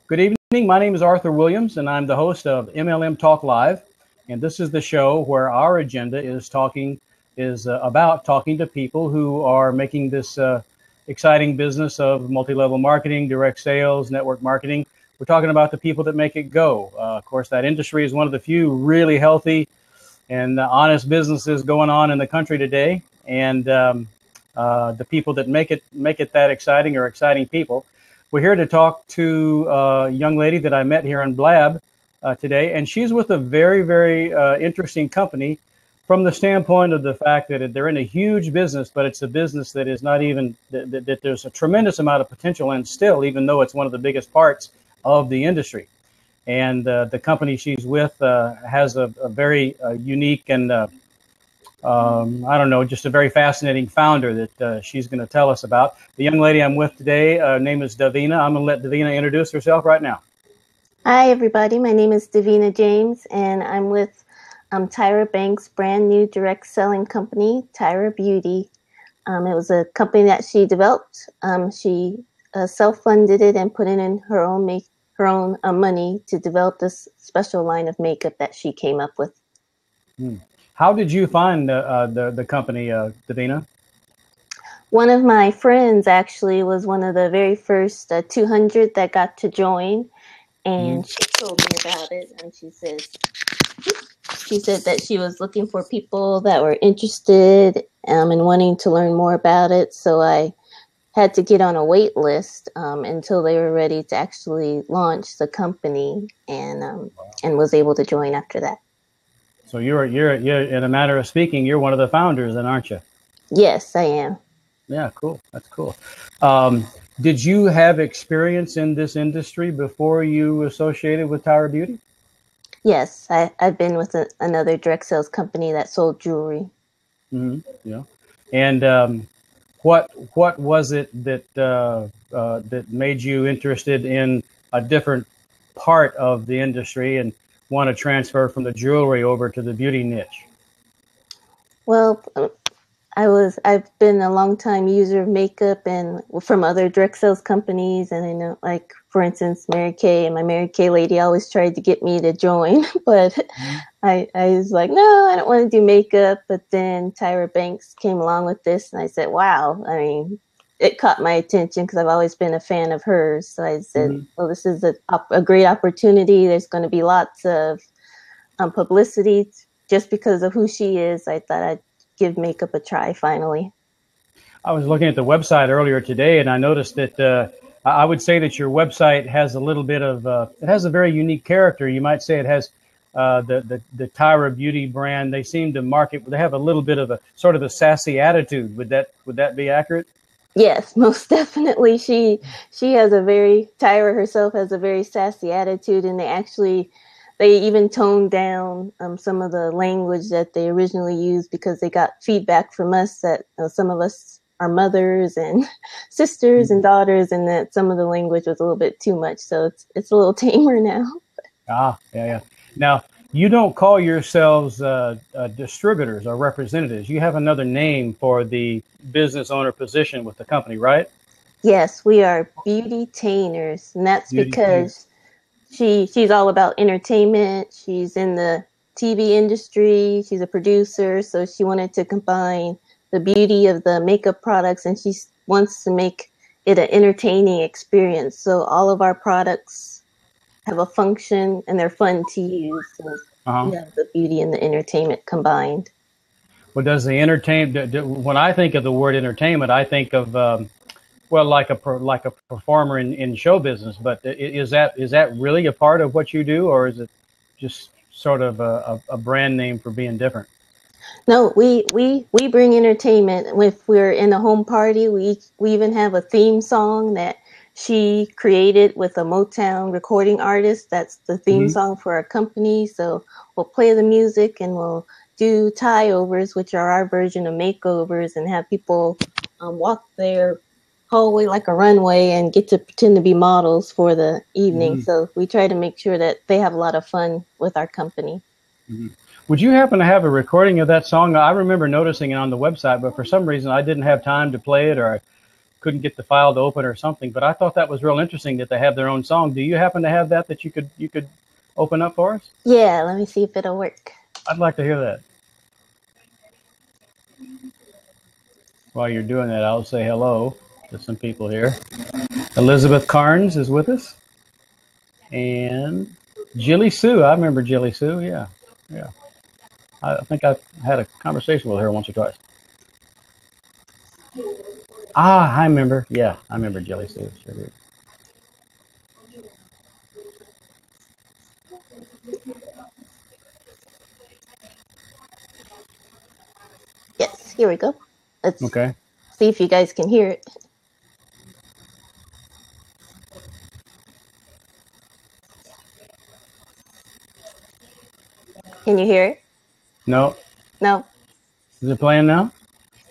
Good evening. My name is Arthur Williams, and I'm the host of MLM Talk Live. And this is the show where our agenda is about talking to people who are making this exciting business of multi-level marketing, direct sales, network marketing. We're talking about the people that make it go. Of course, that industry is one of the few really healthy and honest businesses going on in the country today. And the people that make it that exciting are exciting people. We're here to talk to a young lady that I met here in Blab today, and she's with a very, very interesting company from the standpoint of the fact that they're in a huge business, but it's a business that is not even, that there's a tremendous amount of potential in still, even though it's one of the biggest parts of the industry. And the company she's with has a very unique and I don't know, just a very fascinating founder that she's going to tell us about. The young lady I'm with today, her name is Davina. I'm going to let Davina introduce herself right now. Hi, everybody. My name is Davina James, and I'm with Tyra Banks' brand new direct selling company, Tyra Beauty. It was a company that she developed. She self-funded it and put in her own money to develop this special line of makeup that she came up with. How did you find the company, Davina? One of my friends actually was one of the very first 200 that got to join, and she told me about it. And she said that she was looking for people that were interested and wanting to learn more about it. So I had to get on a wait list until they were ready to actually launch the company, and was able to join after that. So you're in a matter of speaking, you're one of the founders, then, aren't you? Yes, I am. Yeah, cool. That's cool. Did you have experience in this industry before you associated with Tyra Beauty? Yes, I've been with another direct sales company that sold jewelry. Mm-hmm. Yeah. And what was it that that made you interested in a different part of the industry and want to transfer from the jewelry over to the beauty niche? Well, I've been a long time user of makeup and from other direct sales companies, and I know, like, for instance, Mary Kay, and my Mary Kay lady always tried to get me to join, but I was like, no, I don't want to do makeup. But then Tyra Banks came along with this, and I said, wow, I mean, it caught my attention because I've always been a fan of hers. So I said, well, this is a great opportunity. There's going to be lots of publicity just because of who she is. I thought I'd give makeup a try finally. I was looking at the website earlier today, and I noticed that I would say that your website has a little bit of it has a very unique character. You might say it has the Tyra Beauty brand. They seem to market. They have a little bit of a sort of a sassy attitude. Would that be accurate? Yes, most definitely. Tyra herself has a very sassy attitude, and they even toned down some of the language that they originally used because they got feedback from us that some of us are mothers and sisters and daughters, and that some of the language was a little bit too much. So it's a little tamer now. Yeah. Now, you don't call yourselves distributors or representatives. You have another name for the business owner position with the company, right? Yes, we are Beauti-tainers, and that's because she's all about entertainment. She's in the TV industry. She's a producer, so she wanted to combine the beauty of the makeup products, and she wants to make it an entertaining experience. So all of our products have a function, and they're fun to use. So we have the beauty and the entertainment combined. Well, does the when I think of the word entertainment, I think of like a performer in show business. But is that really a part of what you do, or is it just sort of a brand name for being different? No, we bring entertainment. If we're in a home party, we even have a theme song that she created with a Motown recording artist. That's the theme song for our company. So we'll play the music and we'll do tie-overs, which are our version of makeovers, and have people walk their hallway like a runway and get to pretend to be models for the evening. So we try to make sure that they have a lot of fun with our company. Would you happen to have a recording of that song? I remember noticing it on the website, but for some reason I didn't have time to play it, or couldn't get the file to open or something. But I thought that was real interesting that they have their own song. Do you happen to have that you could open up for us? Yeah, let me see if it'll work. I'd like to hear that. While you're doing that, I'll say hello to some people here. Elizabeth Carnes is with us. And Jilly Sue. I remember Jilly Sue. Yeah. I think I've had a conversation with her once or twice. I remember. Yeah, I remember Jilly Sue. Sure did. Yes, here we go. Let's Okay. see if you guys can hear it. Can you hear it? No. No. Is it playing now?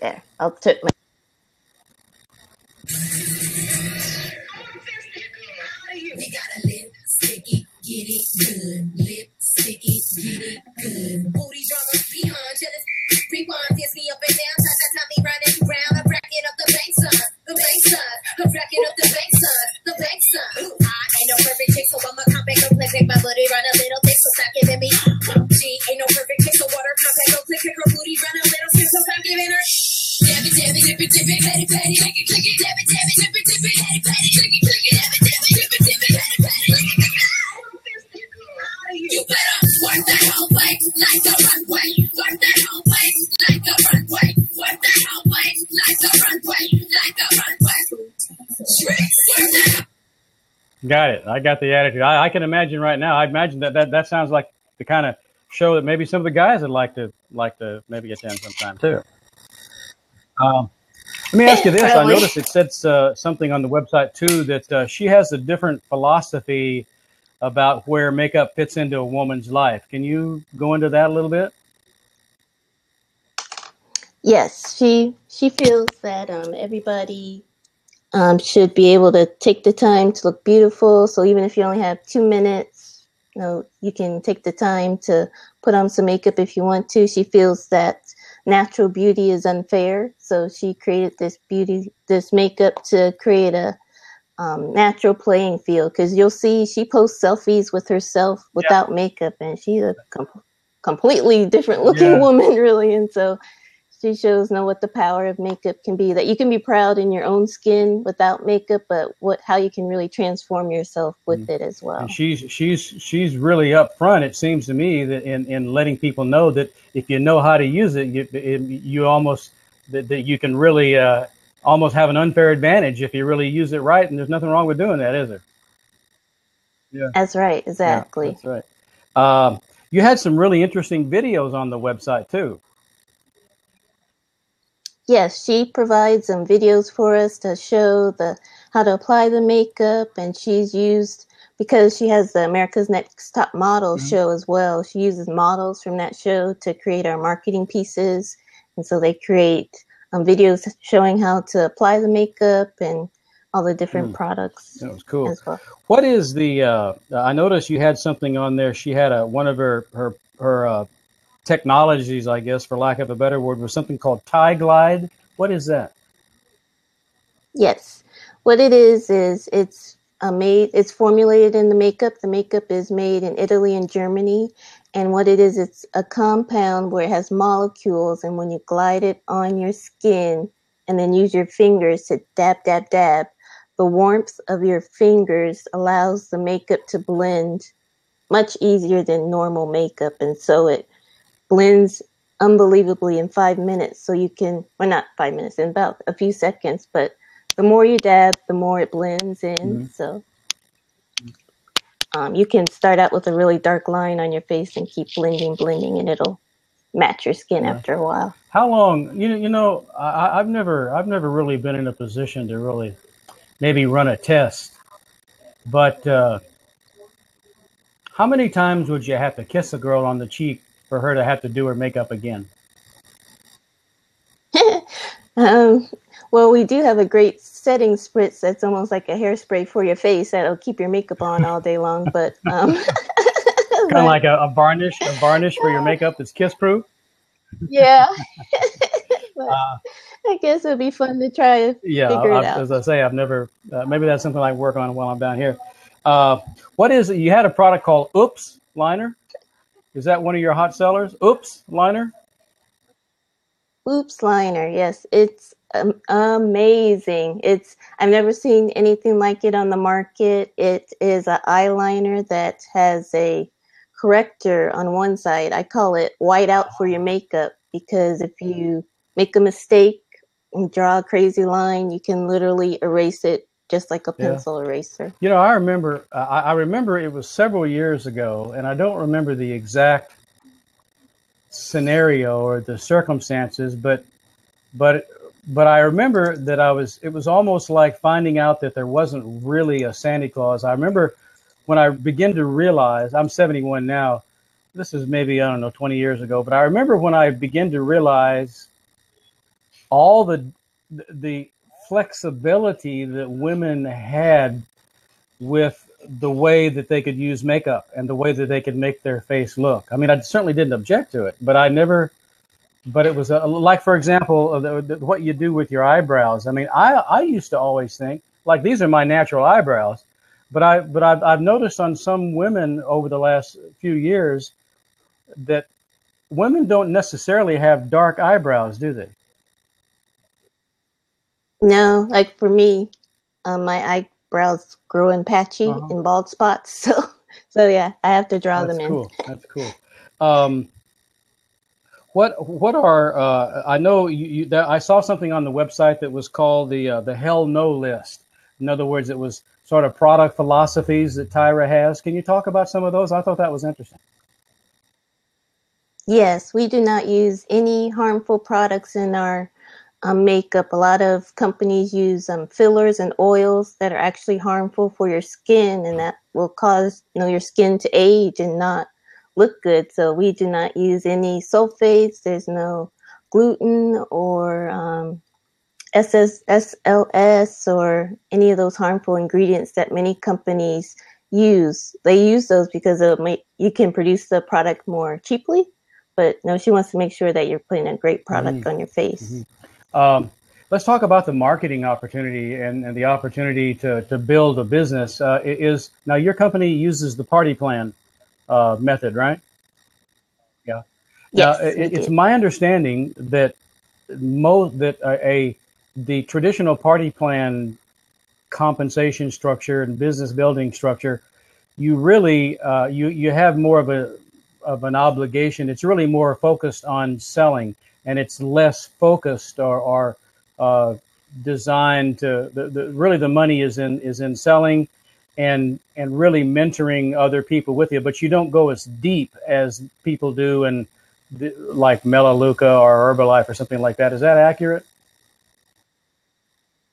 There. I'll turn my. We got a lip sticky, get it good. Lip sticky, get it good. Booty drama behind, jealous. Rewind, gets me up and down. Time me running round. I'm racking up the bank, son. The bank, son. I'm racking up the bank, son. The bank, son. I ain't no perfect chick, so I'ma come back and click. Make my booty run a little thick, so stop giving me. She ain't no perfect chick, so water come back, go click. Her booty run a little thick, so stop giving her. Dab it, dab it, dip it, dip it, petty, petty, click it, click it, dab it, dab it, dip it, dip it, petty, petty, click it, click it, dab it, dab it, dip it, dip it, petty, petty, click it, click it. You better work that whole way like a runway. Work that whole way like a runway. Work that whole way like a runway. Like a runway. Work that. Got it. I got the attitude. I can imagine right now. I imagine that sounds like the kind of show that maybe some of the guys would like to maybe attend sometime too. Let me ask you this. I noticed it said something on the website too that she has a different philosophy about where makeup fits into a woman's life. Can you go into that a little bit? Yes, she feels that everybody should be able to take the time to look beautiful. So even if you only have 2 minutes, you can take the time to put on some makeup if you want to. She feels that natural beauty is unfair, so she created this makeup to create a natural playing field. Because you'll see she posts selfies with herself without makeup, and she's a completely different looking woman, really. And so she shows what the power of makeup can be, that you can be proud in your own skin without makeup, but how you can really transform yourself with it as well. And she's really upfront, it seems to me, that in letting people know that if you know how to use it, you almost that you can really almost have an unfair advantage if you really use it right. And there's nothing wrong with doing that, is there? Yeah, that's right. Exactly. Yeah, that's right. You had some really interesting videos on the website too. Yes, she provides some videos for us to show how to apply the makeup, and she's used, because she has the America's Next Top Model show as well. She uses models from that show to create our marketing pieces, and so they create videos showing how to apply the makeup and all the different products. That was cool. As well. What is the? I noticed you had something on there. She had one of her technologies, I guess, for lack of a better word, was something called Glide. What is that? Yes, what it is it's it's formulated in the makeup. The makeup is made in Italy and Germany, and what it is, it's a compound where it has molecules, and when you glide it on your skin and then use your fingers to dab, dab, dab, the warmth of your fingers allows the makeup to blend much easier than normal makeup, and so it blends unbelievably in 5 minutes. So you can, well, not 5 minutes, in about a few seconds, but the more you dab, the more it blends in. So you can start out with a really dark line on your face and keep blending, and it'll match your skin after a while. How long? I've never really been in a position to really maybe run a test, but how many times would you have to kiss a girl on the cheek for her to have to do her makeup again? Well, we do have a great setting spritz that's almost like a hairspray for your face that'll keep your makeup on all day long. But kind of like a varnish for your makeup that's kiss proof. Yeah. But I guess it'd be fun to try to figure it out. As I say, I've never. Maybe that's something I work on while I'm down here. What is it? You had a product called Oops Liner. Is that one of your hot sellers? Oops Liner. Oops liner, yes, it's amazing. I've never seen anything like it on the market. It is an eyeliner that has a corrector on one side. I call it white out for your makeup, because if you make a mistake and draw a crazy line, you can literally erase it just like a pencil eraser. You know, I remember. I remember it was several years ago, and I don't remember the exact scenario or the circumstances, but I remember that it was almost like finding out that there wasn't really a Santa Claus. I remember when I began to realize, I'm 71 now, this is maybe, I don't know, 20 years ago, but I remember when I began to realize all the flexibility that women had with the way that they could use makeup and the way that they could make their face look. I mean, I certainly didn't object to it, but it was like, for example, what you do with your eyebrows. I mean, I used to always think, like, these are my natural eyebrows, but I've noticed on some women over the last few years that women don't necessarily have dark eyebrows, do they? No, like for me, my eyebrows grow in patchy and bald spots. So yeah, I have to draw them in. That's cool. What are I know I saw something on the website that was called the Hell No list. In other words, it was sort of product philosophies that Tyra has. Can you talk about some of those? I thought that was interesting. Yes, we do not use any harmful products in our makeup. A lot of companies use fillers and oils that are actually harmful for your skin, and that will cause your skin to age and not look good. So we do not use any sulfates. There's no gluten or SLS or any of those harmful ingredients that many companies use. They use those because you can produce the product more cheaply. But no, she wants to make sure that you're putting a great product on your face. Let's talk about the marketing opportunity and the opportunity to build a business. Now your company uses the party plan method, right? Yeah. Yes, now, it's my understanding that the traditional party plan compensation structure and business building structure, you really you have more of an obligation. It's really more focused on selling, and it's less focused or designed to really the money is in selling and really mentoring other people with you, but you don't go as deep as people do in like Melaleuca or Herbalife or something like that. Is that accurate?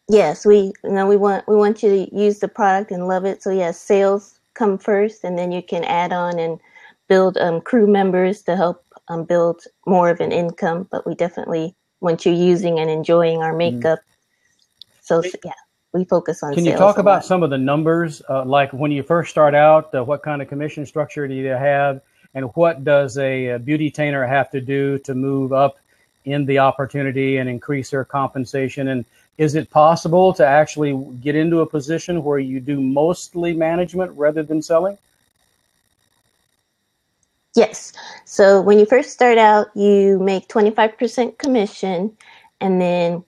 Yes, we want you to use the product and love it. So yes, sales come first, and then you can add on and build crew members to help build more of an income. But we definitely want you using and enjoying our makeup. So yeah, we focus on sales. Can you talk about some of the numbers, like when you first start out, what kind of commission structure do you have, and what does a Beauti-tainer have to do to move up in the opportunity and increase their compensation? And is it possible to actually get into a position where you do mostly management rather than selling? Yes. So when you first start out, you make 25% commission, and then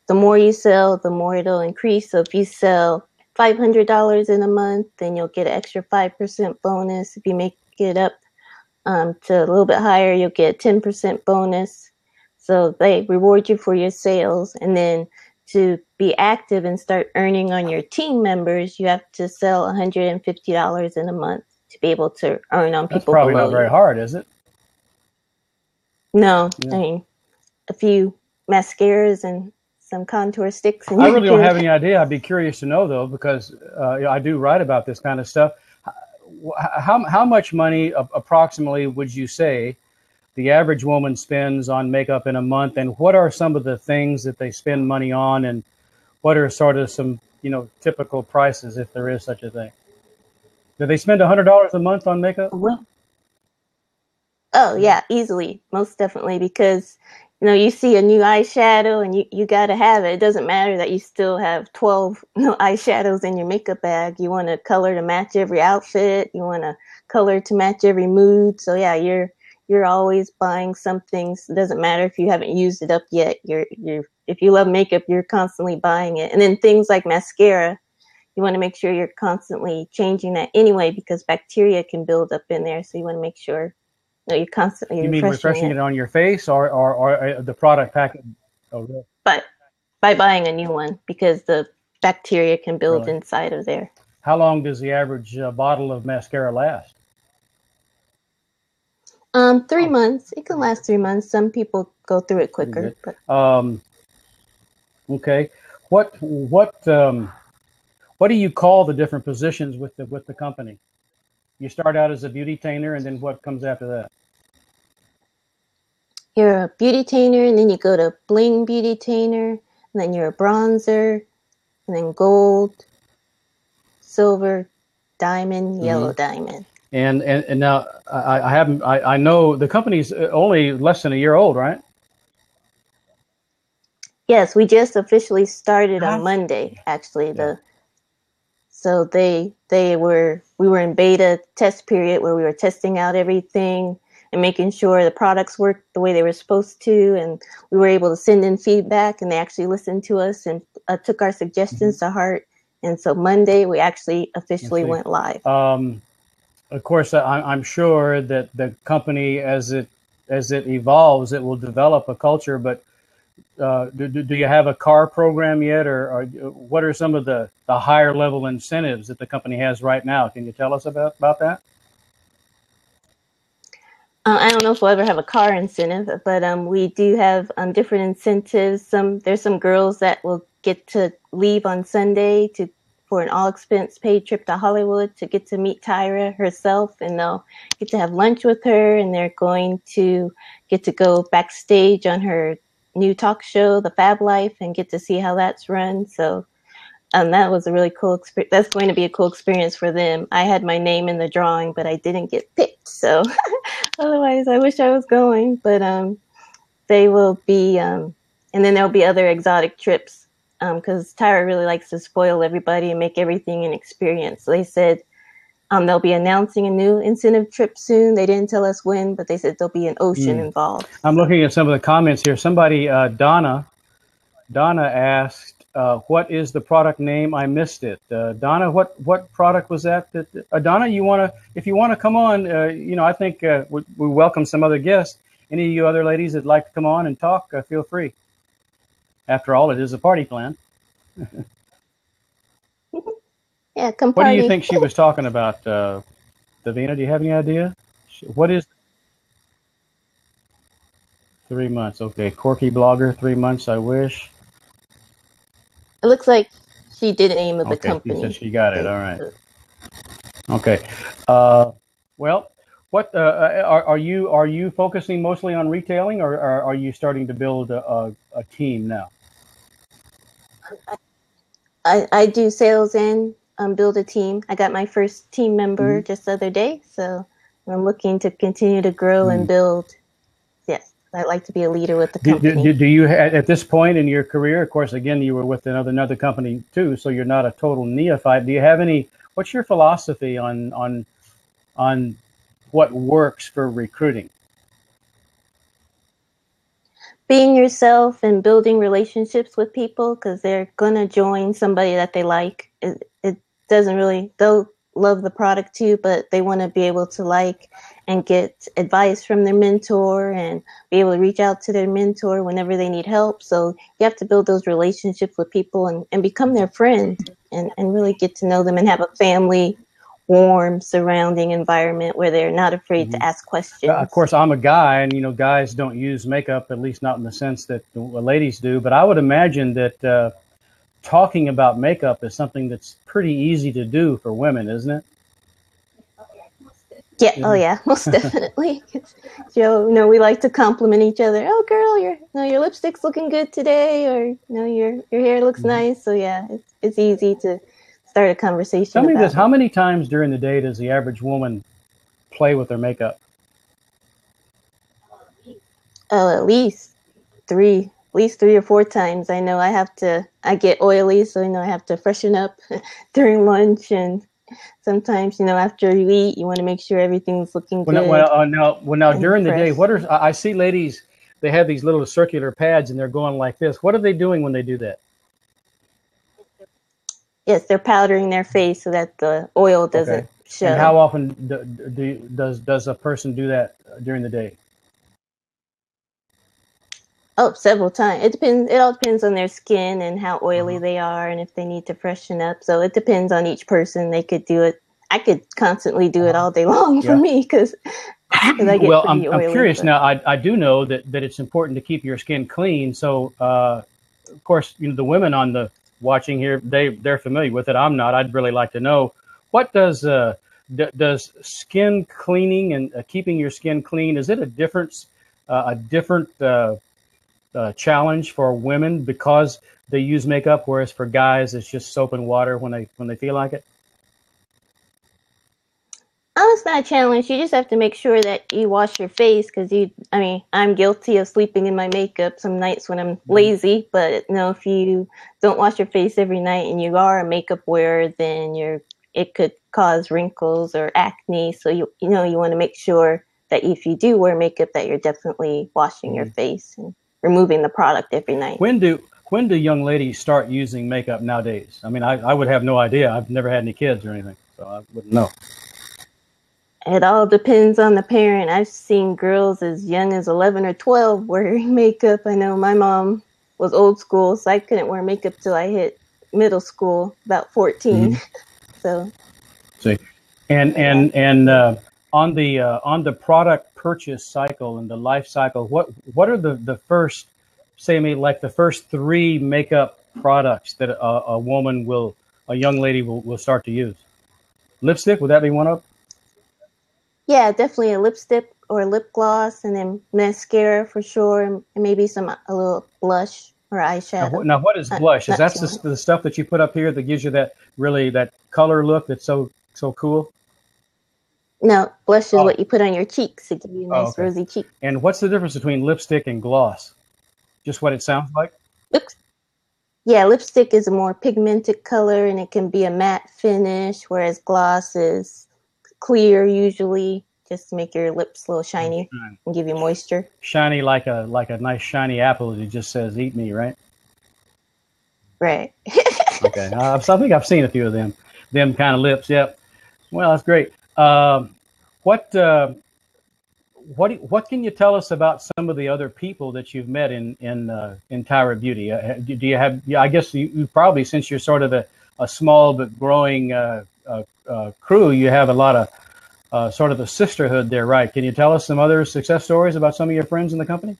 the more you sell, the more it'll increase. So if you sell $500 in a month, then you'll get an extra 5% bonus. If you make it up to a little bit higher, you'll get a 10% bonus. So they reward you for your sales. And then to be active and start earning on your team members, you have to sell $150 in a month to be able to earn on people. That's probably not very hard, is it? No, yeah. I mean, a few mascaras and some contour sticks. And I really don't have any idea. I'd be curious to know, though, because I do write about this kind of stuff. How much money approximately would you say the average woman spends on makeup in a month, and what are some of the things that they spend money on, and what are sort of some typical prices, if there is such a thing? Do they spend $100 a month on makeup? Oh yeah, easily, most definitely, because you see a new eyeshadow and you got to have it. It doesn't matter that you still have 12 eyeshadows in your makeup bag. You want a color to match every outfit. You want a color to match every mood. So yeah, you're always buying something. So it doesn't matter if you haven't used it up yet. If you love makeup, you're constantly buying it. And then things like mascara, you want to make sure you're constantly changing that anyway, because bacteria can build up in there. So you want to make sure you're constantly You mean refreshing it on your face or the product package? Oh, really? But by buying a new one, because the bacteria can build Really? inside of there. How long does the average bottle of mascara last? 3 months. It can last 3 months. Some people go through it quicker. But. Okay. What do you call the different positions with the company? You start out as a Beauti-tainer, and then what comes after that? You're a Beauti-tainer, and then you go to bling Beauti-tainer, and then you're a bronzer, and then gold, silver, diamond, yellow diamond. And now I know the company's only less than a year old, right? Yes, we just officially started on Monday, actually. So we were in beta test period where we were testing out everything and making sure the products worked the way they were supposed to, and we were able to send in feedback, and they actually listened to us and took our suggestions to heart. And so Monday we actually officially went live. Of course, I'm sure that the company, as it evolves, it will develop a culture. But do you have a car program yet, or what are some of the higher level incentives that the company has right now? Can you tell us about that? I don't know if we'll ever have a car incentive, but we do have different incentives. There's some girls that will get to leave on Sunday for an all-expense paid trip to Hollywood to get to meet Tyra herself, and they'll get to have lunch with her, and they're going to get to go backstage on her new talk show, The Fab Life, and get to see how that's run. So that was a really cool experience. That's going to be a cool experience for them. I had my name in the drawing, but I didn't get picked. So otherwise, I wish I was going. But they will be, and then there'll be other exotic trips because Tyra really likes to spoil everybody and make everything an experience. So they said they'll be announcing a new incentive trip soon. They didn't tell us when, but they said there'll be an ocean involved. I'm looking at some of the comments here. Somebody, Donna asked, what is the product name? I missed it. Donna, what product was that? Donna, if you want to come on, I think we welcome some other guests. Any of you other ladies that'd like to come on and talk, feel free. After all, it is a party plan. Yeah, come What party. do you think she was talking about, Davina? Do you have any idea? What is 3 months? Okay, quirky blogger, 3 months, I wish. It looks like she did the name of the company. She said she got it. All right. Okay. Well, what are you focusing mostly on retailing, or are you starting to build a team now? I do sales and build a team. I got my first team member just the other day, so I'm looking to continue to grow and build. Yes, I'd like to be a leader with the company. Do you, at this point in your career, of course, again, you were with another company too, so you're not a total neophyte. Do you have what's your philosophy on what works for recruiting? Being yourself and building relationships with people, because they're going to join somebody that they like. It doesn't really, they'll love the product too, but they want to be able to like and get advice from their mentor and be able to reach out to their mentor whenever they need help. So you have to build those relationships with people and become their friend and really get to know them and have a family, warm, surrounding environment where they're not afraid to ask questions. Of course, I'm a guy, and guys don't use makeup, at least not in the sense that ladies do. But I would imagine that talking about makeup is something that's pretty easy to do for women, isn't it? Yeah. Oh, yeah. Most definitely. Joe, we like to compliment each other. Oh, girl, your lipstick's looking good today, or your hair looks nice. So yeah, it's easy to start a conversation. Tell me this: how many times during the day does the average woman play with their makeup? Oh, at least at least 3 or 4 times. I know I get oily, so I have to freshen up during lunch, and sometimes after you eat, you want to make sure everything's looking good. Now during the day, fresh. I see ladies, they have these little circular pads and they're going like this. What are they doing when they do that? Yes, they're powdering their face so that the oil doesn't show. And how often does a person do that during the day? Oh, several times. It depends. It all depends on their skin and how oily they are, and if they need to freshen up. So it depends on each person. They could do it. I could constantly do it all day long for me because I get pretty oily. I'm curious now. I do know that it's important to keep your skin clean. So of course, the women on the watching here, they're familiar with it. I'm not. I'd really like to know, what does skin cleaning and keeping your skin clean, is it a different challenge for women because they use makeup, whereas for guys it's just soap and water when they feel like it? It's not a challenge. You just have to make sure that you wash your face because I'm guilty of sleeping in my makeup some nights when I'm lazy. But if you don't wash your face every night and you are a makeup wearer, then it could cause wrinkles or acne. So you want to make sure that if you do wear makeup, that you're definitely washing your face and removing the product every night. When do young ladies start using makeup nowadays? I mean, I would have no idea. I've never had any kids or anything, so I wouldn't know. It all depends on the parent. I've seen girls as young as 11 or 12 wearing makeup. I know my mom was old school, so I couldn't wear makeup till I hit middle school, about 14. So. See, and on the product purchase cycle and the life cycle, what are the first, say, maybe like the first 3 makeup products that a young lady will start to use? Lipstick, would that be one of them? Yeah, definitely a lipstick or lip gloss, and then mascara for sure, and maybe a little blush or eyeshadow. Now what is blush? Is that the stuff that you put up here that gives you that color look that's so cool? No, blush is what you put on your cheeks to give you a nice rosy cheek. And what's the difference between lipstick and gloss? Just what it sounds like? Yeah, lipstick is a more pigmented color, and it can be a matte finish, whereas gloss is clear usually, just to make your lips a little shiny and give you moisture. Shiny like a nice shiny apple, as it just says, "Eat me," right? Right. Okay. I think I've seen a few of them kind of lips. Yep. Well, that's great. What can you tell us about some of the other people that you've met in Tyra Beauty? Do you have? I guess you probably, since you're sort of a small but growing crew, you have a lot of sort of a sisterhood there, right? Can you tell us some other success stories about some of your friends in the company?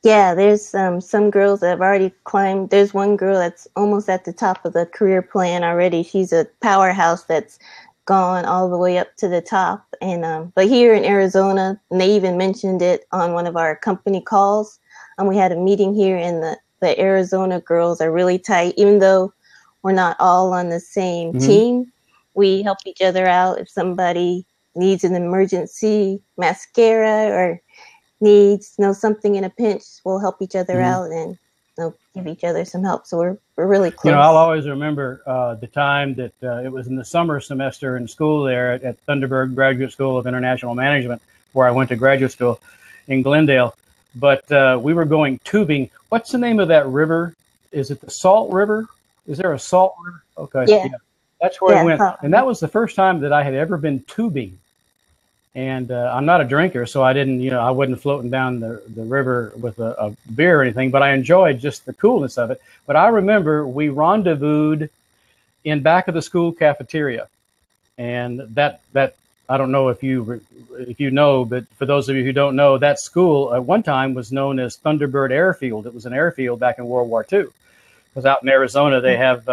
Yeah, there's some girls that have already climbed. There's one girl that's almost at the top of the career plan already. She's a powerhouse that's gone all the way up to the top. And but here in Arizona, and they even mentioned it on one of our company calls. We had a meeting here, and the Arizona girls are really tight. Even though we're not all on the same team, we help each other out. If somebody needs an emergency mascara or needs something in a pinch, we'll help each other out and give each other some help. So we're really close. I'll always remember the time that it was in the summer semester in school there at Thunderbird Graduate School of International Management, where I went to graduate school in Glendale. But we were going tubing. What's the name of that river? Is it the Salt River? Is there a Salt River? Okay. Yeah. That's where I went. And that was the first time that I had ever been tubing. And I'm not a drinker, so I didn't, I wasn't floating down the river with a beer or anything, but I enjoyed just the coolness of it. But I remember we rendezvoused in back of the school cafeteria. And that I don't know if you know, but for those of you who don't know, that school at one time was known as Thunderbird Airfield. It was an airfield back in World War II. Because out in Arizona, they have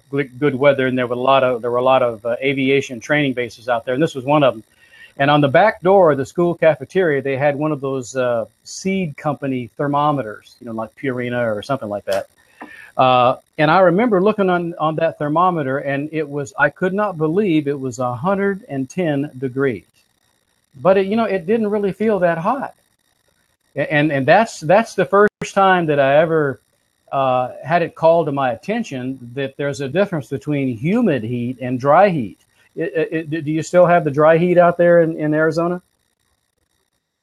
good weather, and there were a lot of aviation training bases out there, and this was one of them. And on the back door of the school cafeteria, they had one of those seed company thermometers, like Purina or something like that. And I remember looking on that thermometer, and I could not believe it was 110 degrees. But it didn't really feel that hot. And that's the first time that I ever had it called to my attention that there's a difference between humid heat and dry heat. Do you still have the dry heat out there in Arizona?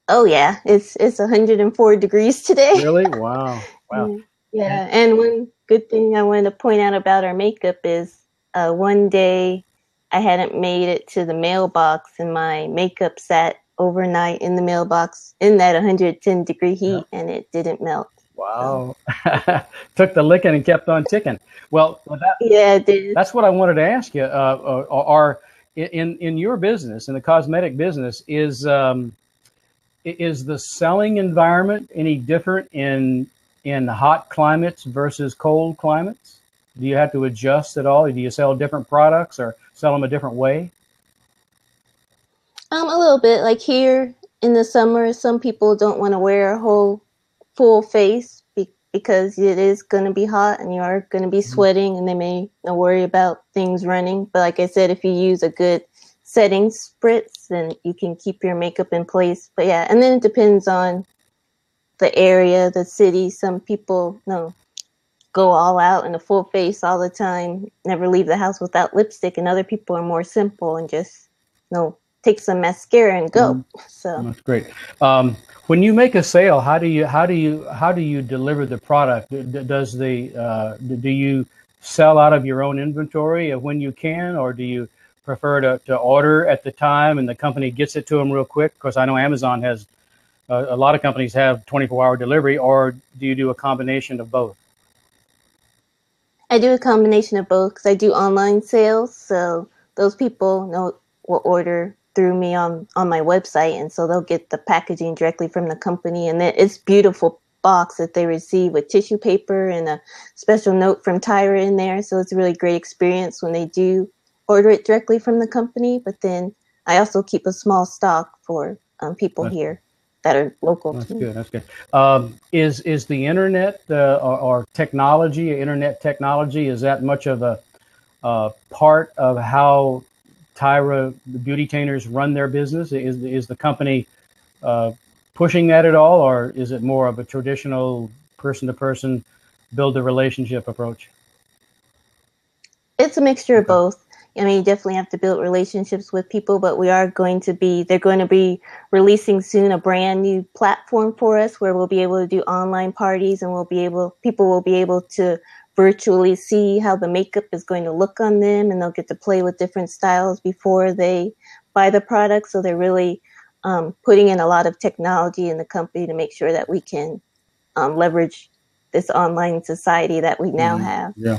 Oh yeah, it's 104 degrees today. Really? Wow. Wow. Yeah, and one good thing I wanted to point out about our makeup is one day I hadn't made it to the mailbox, and my makeup sat overnight in the mailbox in that 110-degree heat, and it didn't melt. Wow. Took the licking and kept on ticking. Well, Yeah, it did. That's what I wanted to ask you. Are in your business, in the cosmetic business, is the selling environment any different in hot climates versus cold climates? Do you have to adjust at all? Do you sell different products or sell them a different way? A little bit. Like here in the summer, some people don't want to wear a whole full face because it is going to be hot and you are going to be sweating, and they may not worry about things running. But like I said, if you use a good setting spritz, then you can keep your makeup in place. But yeah, and then it depends on the area, the city. Some people go all out in a full face all the time, never leave the house without lipstick, and other people are more simple and just take some mascara and go. So that's great. When you make a sale, how do you deliver the product? Do you sell out of your own inventory when you can, or do you prefer to order at the time and the company gets it to them real quick? Because I know Amazon has a lot of companies have 24-hour delivery, or do you do a combination of both? I do a combination of both because I do online sales. So those people will order through me on my website, and so they'll get the packaging directly from the company, and then it's beautiful box that they receive with tissue paper and a special note from Tyra in there. So it's a really great experience when they do order it directly from the company. But then I also keep a small stock for people here that are local. That's good. That's good. Is the internet or technology, internet technology, is that much of a part of how Tyra Beauti-tainers run their business? Is the company pushing that at all, or is it more of a traditional person-to-person, build a relationship approach? It's a mixture of both. I mean, you definitely have to build relationships with people, but they're going to be releasing soon a brand new platform for us where we'll be able to do online parties, and people will be able to virtually see how the makeup is going to look on them, and they'll get to play with different styles before they buy the product. So they're really putting in a lot of technology in the company to make sure that we can leverage this online society that we now have. Yeah.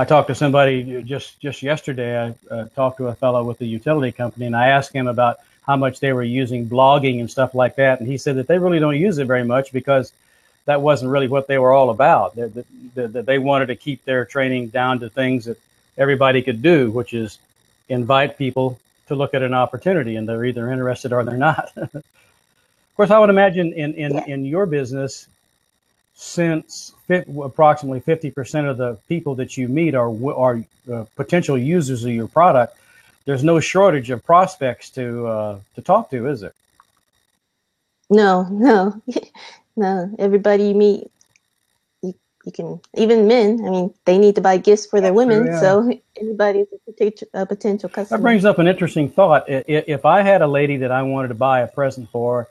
I talked to somebody just yesterday. I talked to a fellow with a utility company, and I asked him about how much they were using blogging and stuff like that. And he said that they really don't use it very much because that wasn't really what they were all about. That they wanted to keep their training down to things that everybody could do, which is invite people to look at an opportunity, and they're either interested or they're not. Of course, I would imagine in your business, since approximately 50% of the people that you meet are potential users of your product, there's no shortage of prospects to talk to, is there? No. Everybody you meet, you can, even men. I mean, they need to buy gifts for their women, so everybody's a potential customer. That brings up an interesting thought. If I had a lady that I wanted to buy a present for,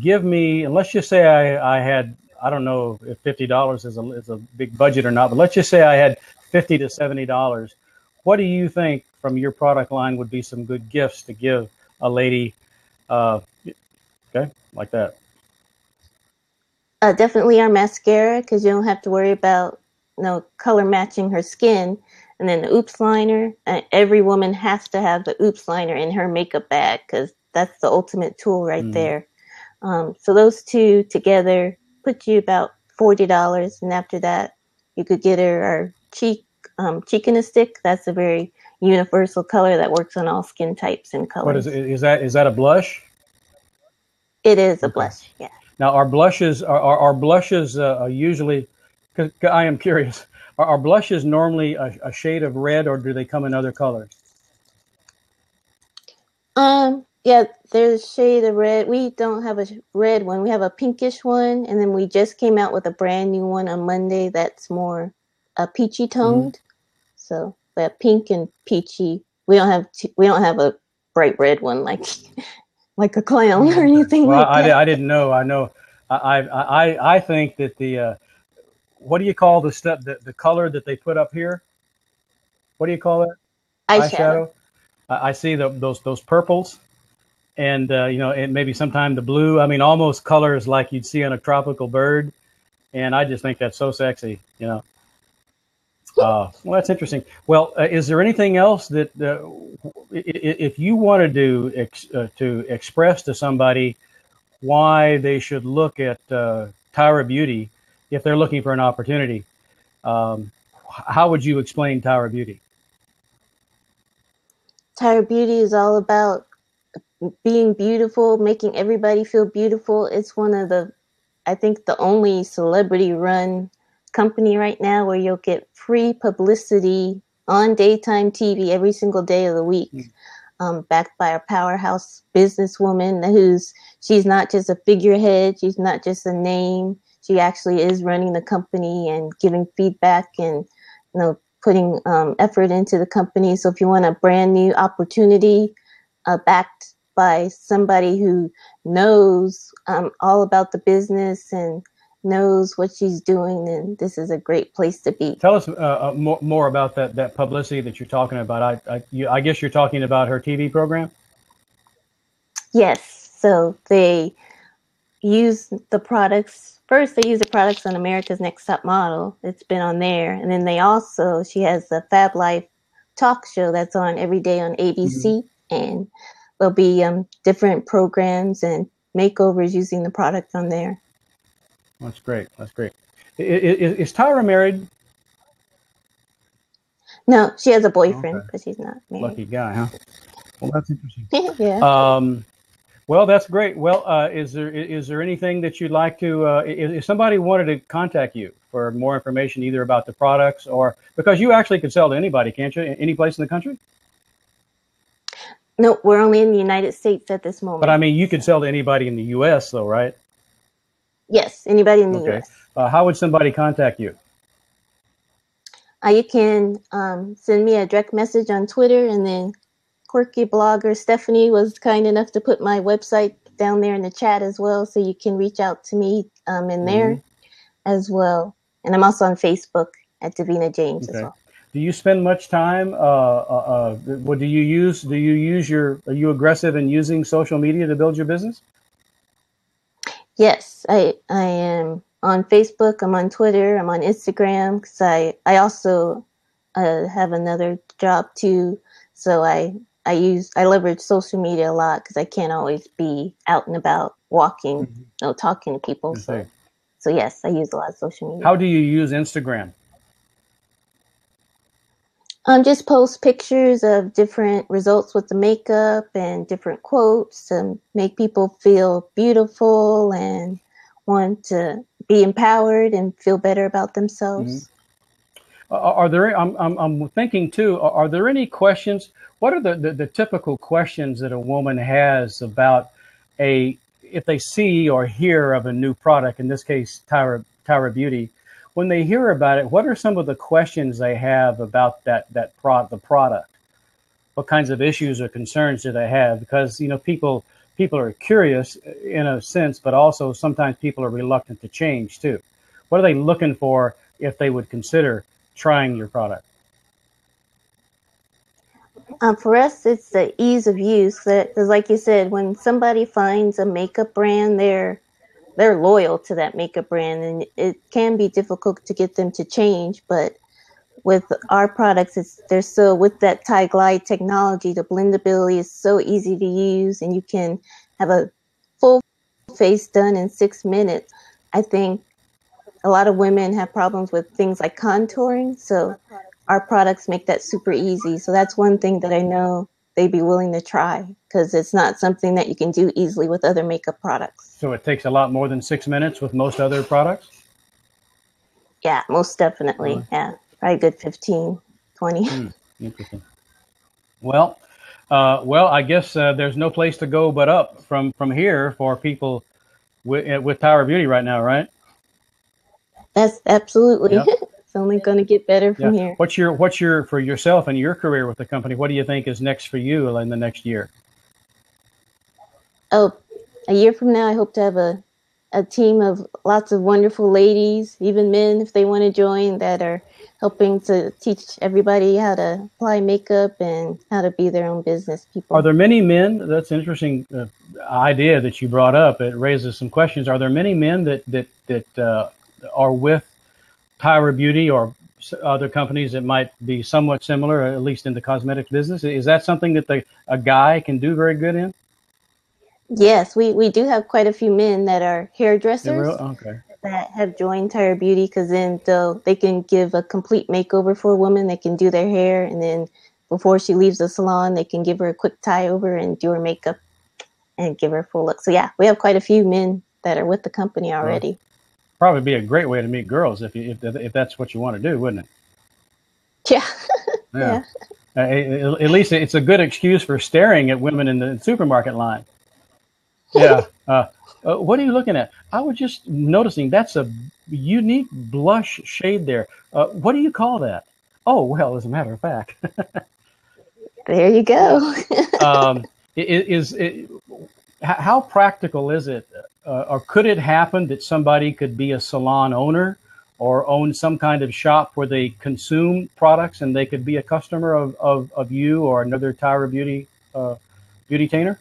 give me, and let's just say I had, I don't know if $50 is a big budget or not, but let's just say I had $50 to $70. What do you think from your product line would be some good gifts to give a lady, like that? Definitely our mascara, because you don't have to worry about color matching her skin. And then the Oops liner. Every woman has to have the Oops liner in her makeup bag because that's the ultimate tool right there. So those two together put you about $40. And after that, you could get her our cheek in a stick. That's a very universal color that works on all skin types and colors. What is it? Is that a blush? It is a blush, yeah. Now, are blushes usually? Cause I am curious. Are blushes normally a shade of red, or do they come in other colors? Yeah, there's a shade of red. We don't have a red one. We have a pinkish one, and then we just came out with a brand new one on Monday that's more peachy toned. Mm-hmm. So we have pink and peachy. We don't have a bright red one like a clown or Okay. anything Well, like that. I didn't know. I know. I think that the what do you call the stuff the color that they put up here? What do you call it? Eyeshadow. Eyeshadow. I see those purples, and and maybe sometime the blue. I mean, almost colors like you'd see on a tropical bird, and I just think that's so sexy. Well, that's interesting. Well, is there anything else that if you wanted to express to somebody why they should look at Tyra Beauty if they're looking for an opportunity, how would you explain Tyra Beauty? Tyra Beauty is all about being beautiful, making everybody feel beautiful. It's one of I think the only celebrity run company right now where you'll get free publicity on daytime TV every single day of the week, backed by a powerhouse businesswoman she's not just a figurehead. She's not just a name. She actually is running the company and giving feedback and, putting effort into the company. So if you want a brand new opportunity, backed by somebody who knows all about the business and knows what she's doing, then this is a great place to be. Tell us more about that publicity that you're talking about. I guess you're talking about her TV program? Yes. So they use the products. First, they use the products on America's Next Top Model. It's been on there. And then she has the Fab Life talk show that's on every day on ABC. Mm-hmm. And there'll be different programs and makeovers using the product on there. That's great. That's great. Is Tyra married? No, she has a boyfriend, but she's not married. Lucky guy, huh? Well, that's interesting. Yeah. Well, that's great. Well, is there anything that you'd like to, if somebody wanted to contact you for more information, either about the products or, because you actually could sell to anybody, can't you? Any place in the country? No, we're only in the United States at this moment. But I mean, you could sell to anybody in the U.S. though, right? Yes, anybody in the U.S. How would somebody contact you? You can send me a direct message on Twitter, and then quirky blogger Stephanie was kind enough to put my website down there in the chat as well, so you can reach out to me in there as well. And I'm also on Facebook at Davina James as well. Do you spend much time? What do you use? Are you aggressive in using social media to build your business? Yes, I am on Facebook. I'm on Twitter. I'm on Instagram because I also have another job too. So I leverage social media a lot because I can't always be out and about walking, talking to people. So yes, I use a lot of social media. How do you use Instagram? Just post pictures of different results with the makeup and different quotes to make people feel beautiful and want to be empowered and feel better about themselves. Are there? I'm thinking too. Are there any questions? What are the typical questions that a woman has about if they see or hear of a new product? In this case, Tyra Beauty. When they hear about it, what are some of the questions they have about the product? What kinds of issues or concerns do they have? Because people are curious in a sense, but also sometimes people are reluctant to change too. What are they looking for if they would consider trying your product? For us, it's the ease of use. Because, like you said, when somebody finds a makeup brand, they're loyal to that makeup brand, and it can be difficult to get them to change. But with our products, they're still with that Glide technology. The blendability is so easy to use, and you can have a full face done in 6 minutes. I think a lot of women have problems with things like contouring, so our products make that super easy. So that's one thing that I know they'd be willing to try, because it's not something that you can do easily with other makeup products. So it takes a lot more than 6 minutes with most other products? Yeah, most definitely. Yeah, probably a good 15, 20. Interesting. Well, Well, I guess there's no place to go but up from here for people with Tyra Beauty right now, right? That's absolutely. Yep. It's only going to get better Yeah. from here. What's your for yourself and your career with the company? What do you think is next for you in the next year? Oh, a year from now, I hope to have a team of lots of wonderful ladies, even men, if they want to join, that are helping to teach everybody how to apply makeup and how to be their own business people. Are there many men? That's an interesting idea that you brought up. It raises some questions. Are there many men that are with Tyra Beauty or other companies that might be somewhat similar, at least in the cosmetics business? Is that something that a guy can do very good in? Yes, we do have quite a few men that are hairdressers Okay. that have joined Tyra Beauty, because then they can give a complete makeover for a woman. They can do their hair, and then before she leaves the salon, they can give her a quick tie over and do her makeup and give her a full look. So yeah, we have quite a few men that are with the company already. Probably be a great way to meet girls if that's what you want to do, wouldn't it? Yeah. Yeah. At least it's a good excuse for staring at women in the supermarket line. Yeah. What are you looking at? I was just noticing that's a unique blush shade there. What do you call that? Oh, well, as a matter of fact. There you go. How practical is it, or could it happen that somebody could be a salon owner or own some kind of shop where they consume products and they could be a customer of you or another Tyra Beauty Beauti-tainer?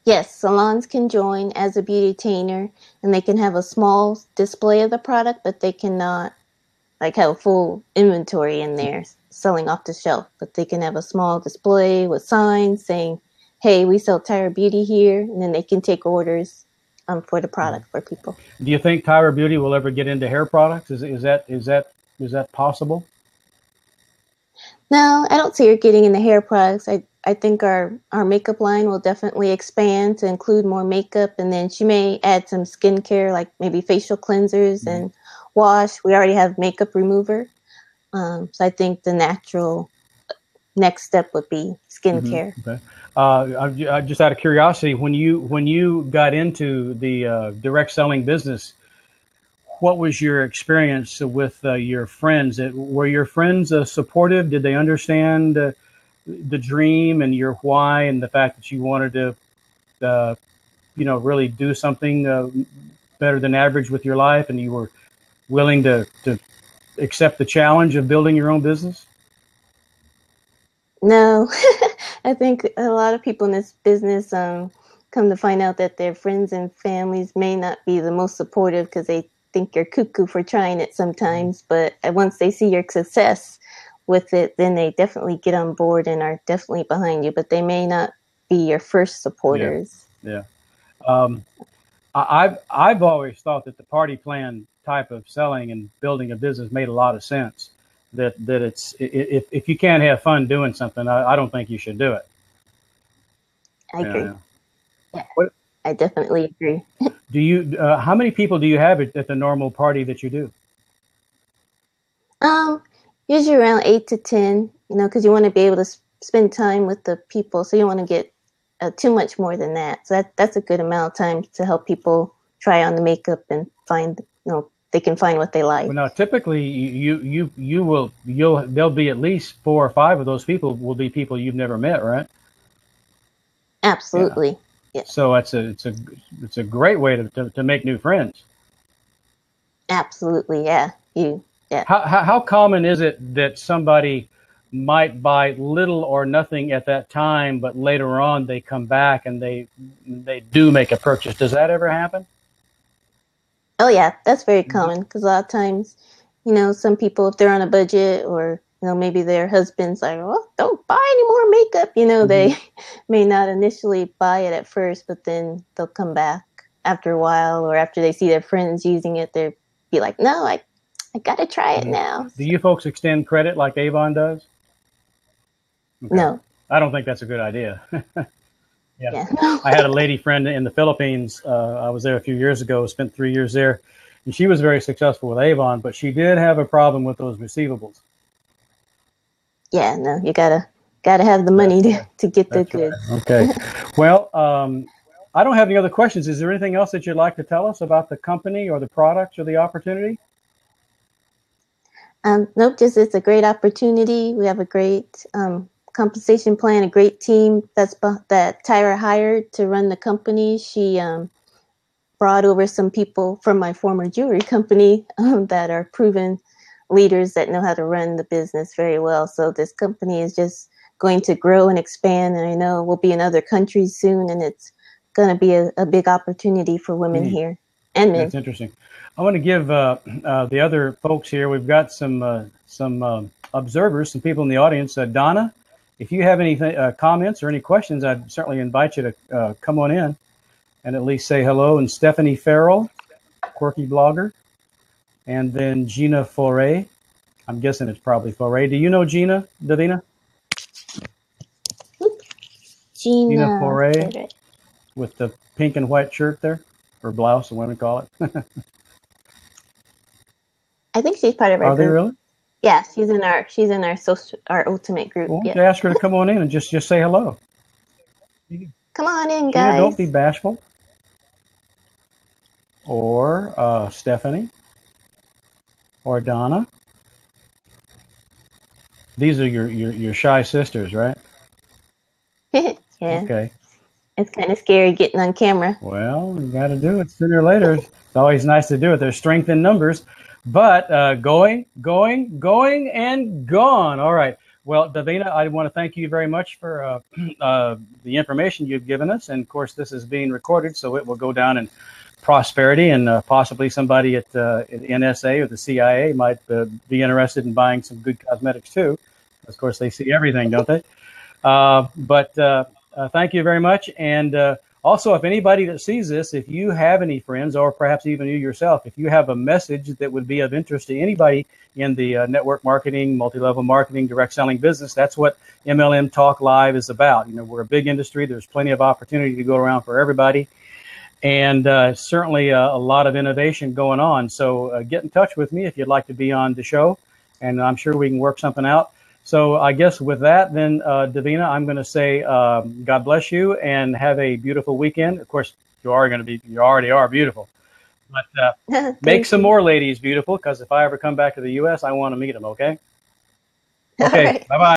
Yes, salons can join as a Beauti-tainer, and they can have a small display of the product, but they cannot have a full inventory in there selling off the shelf. But they can have a small display with signs saying, "Hey, we sell Tyra Beauty here," and then they can take orders for the product for people. Do you think Tyra Beauty will ever get into hair products? Is that possible? No, I don't see her getting into hair products. I think our makeup line will definitely expand to include more makeup, and then she may add some skincare, like maybe facial cleansers and wash. We already have makeup remover. So I think the natural next step would be skincare. Okay. I just out of curiosity, when you got into the direct selling business, what was your experience with your friends? Were your friends supportive? Did they understand the dream and your why and the fact that you wanted to, really do something better than average with your life, and you were willing to accept the challenge of building your own business? No, I think a lot of people in this business come to find out that their friends and families may not be the most supportive because they think you're cuckoo for trying it sometimes. But once they see your success with it, then they definitely get on board and are definitely behind you. But they may not be your first supporters. Yeah. I've always thought that the party plan type of selling and building a business made a lot of sense. That it's if you can't have fun doing something, I don't think you should do it. I agree. Yeah, What, I definitely agree. do you? How many people do you have at the normal party that you do? Usually around 8 to 10. Because you want to be able to spend time with the people, so you don't want to get too much more than that. So that's a good amount of time to help people try on the makeup and find, they can find what they like. Well, now typically there'll be at least 4 or 5 of those people will be people you've never met, right? Absolutely. Yeah. So it's a great way to make new friends. Absolutely. Yeah. How common is it that somebody might buy little or nothing at that time, but later on they come back and they do make a purchase? Does that ever happen? Oh yeah, that's very common, because a lot of times, some people, if they're on a budget, or maybe their husband's like, "Well, don't buy any more makeup." They may not initially buy it at first, but then they'll come back after a while, or after they see their friends using it, they'll be like, "No, I got to try it now." Do you folks extend credit like Avon does? Okay. No. I don't think that's a good idea. Yeah. I had a lady friend in the Philippines. I was there a few years ago, spent 3 years there, and she was very successful with Avon, but she did have a problem with those receivables. Yeah, no, you gotta Got to have the money to get the goods. Right. Okay. Well, I don't have any other questions. Is there anything else that you'd like to tell us about the company or the products or the opportunity? Nope, just it's a great opportunity. We have a great compensation plan, a great team that Tyra hired to run the company. She brought over some people from my former jewelry company that are proven leaders that know how to run the business very well. So this company is just going to grow and expand, and I know we'll be in other countries soon, and it's going to be a big opportunity for women here and men. That's interesting. I want to give the other folks here. We've got some observers, some people in the audience. Donna, if you have any comments or any questions, I'd certainly invite you to come on in and at least say hello. And Stephanie Farrell, quirky blogger, and then Gina Foray. I'm guessing it's probably Foray. Do you know Gina, Davina? Gina Foray with the pink and white shirt there, or blouse, the women call it. I think she's part of our group. Are they really? Yeah, she's in our ultimate group. Well, yeah. Ask her to come on in and just say hello. Come on in, guys. Gina, don't be bashful. Or Stephanie. Or Donna. These are your shy sisters, right? Yeah. Okay. It's kind of scary getting on camera. Well, you got to do it sooner or later. It's always nice to do it. There's strength in numbers. But going, and gone. All right. Well, Davina, I want to thank you very much for the information you've given us. And, of course, this is being recorded, so it will go down in prosperity. And possibly somebody at NSA or the CIA might be interested in buying some good cosmetics, too. Of course, they see everything, don't they? But thank you very much. And also, if anybody that sees this, if you have any friends, or perhaps even you yourself, if you have a message that would be of interest to anybody in the network marketing, multi-level marketing, direct selling business, that's what MLM Talk Live is about. You know, we're a big industry. There's plenty of opportunity to go around for everybody. And certainly a lot of innovation going on. So get in touch with me if you'd like to be on the show, and I'm sure we can work something out. So I guess with that, then, Davina, I'm going to say God bless you and have a beautiful weekend. Of course, you already are beautiful. But make some more ladies beautiful, because if I ever come back to the U.S., I want to meet them, okay? Okay, right. Bye-bye.